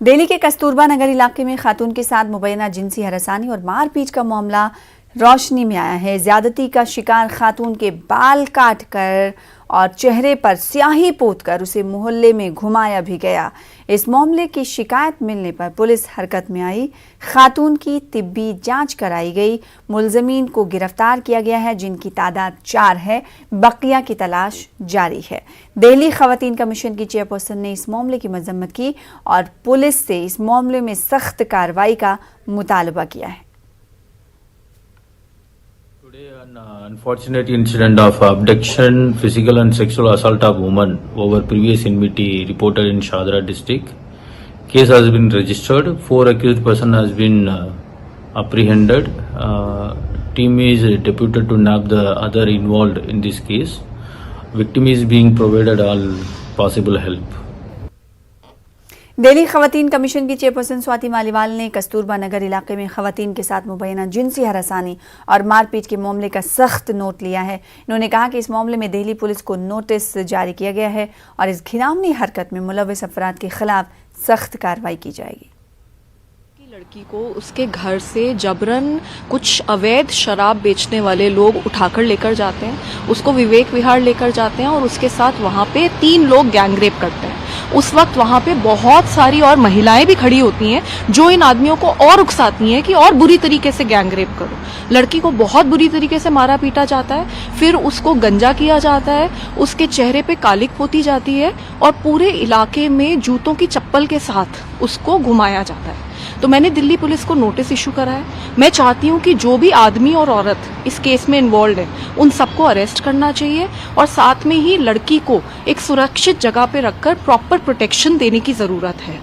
दिल्ली के कस्तूरबा नगर इलाके में खातून के साथ मुबैना जिनसी हरासानी और मारपीट का मामला रोशनी में आया है। ज्यादती का शिकार खातून के बाल काट कर और चेहरे पर स्याही पोतकर उसे मोहल्ले में घुमाया भी गया। इस मामले की शिकायत मिलने पर पुलिस हरकत में आई। खातून की तिब्बी जांच कराई गई। मुलजमीन को गिरफ्तार किया गया है, जिनकी तादाद 4 है। बकिया की तलाश जारी है। दिल्ली खवातीन कमीशन की चेयरपर्सन ने इस मामले की मजम्मत की और पुलिस से इस मामले में सख्त कार्रवाई का मुतालबा किया है। Today, an unfortunate incident of abduction, physical and sexual assault of woman over previous enmity reported in Shadra district. Case has been registered. 4 accused person has been apprehended. Team is deputed to nab the other involved in this case. Victim is being provided all possible help. Delhi खवातीन commission की chairperson Swati Maliwal ने कस्तूरबा नगर इलाके में खवातीन के साथ मुबैना जिनसी हरासानी और मारपीट के मामले का सख्त नोट लिया है। इन्होंने कहा कि इस मामले में दिल्ली पुलिस को नोटिस जारी किया गया है और इस घिनौनी हरकत में मुलव्विस अफराद के खिलाफ सख्त कार्रवाई की जाएगी। लड़की को उसके घर से जबरन कुछ अवैध शराब बेचने वाले लोग उठाकर लेकर जाते हैं, उसको विवेक विहार लेकर जाते हैं और उसके साथ वहाँ पे 3 लोग गैंगरेप करते हैं। उस वक्त वहाँ पे बहुत सारी और महिलाएं भी खड़ी होती हैं जो इन आदमियों को और उकसाती हैं कि और बुरी तरीके से गैंगरेप करो। लड़की को बहुत बुरी तरीके से मारा पीटा जाता है, फिर उसको गंजा किया जाता है, उसके चेहरे पे कालिक पोती जाती है और पूरे इलाके में जूतों की चप्पल के साथ उसको घुमाया जाता है। तो मैंने दिल्ली पुलिस को नोटिस इशू करा है। मैं चाहती हूँ कि जो भी आदमी और औरत इस केस में इन्वॉल्व है उन सबको अरेस्ट करना चाहिए और साथ में ही लड़की को एक सुरक्षित जगह पे रखकर प्रॉपर प्रोटेक्शन देने की जरूरत है।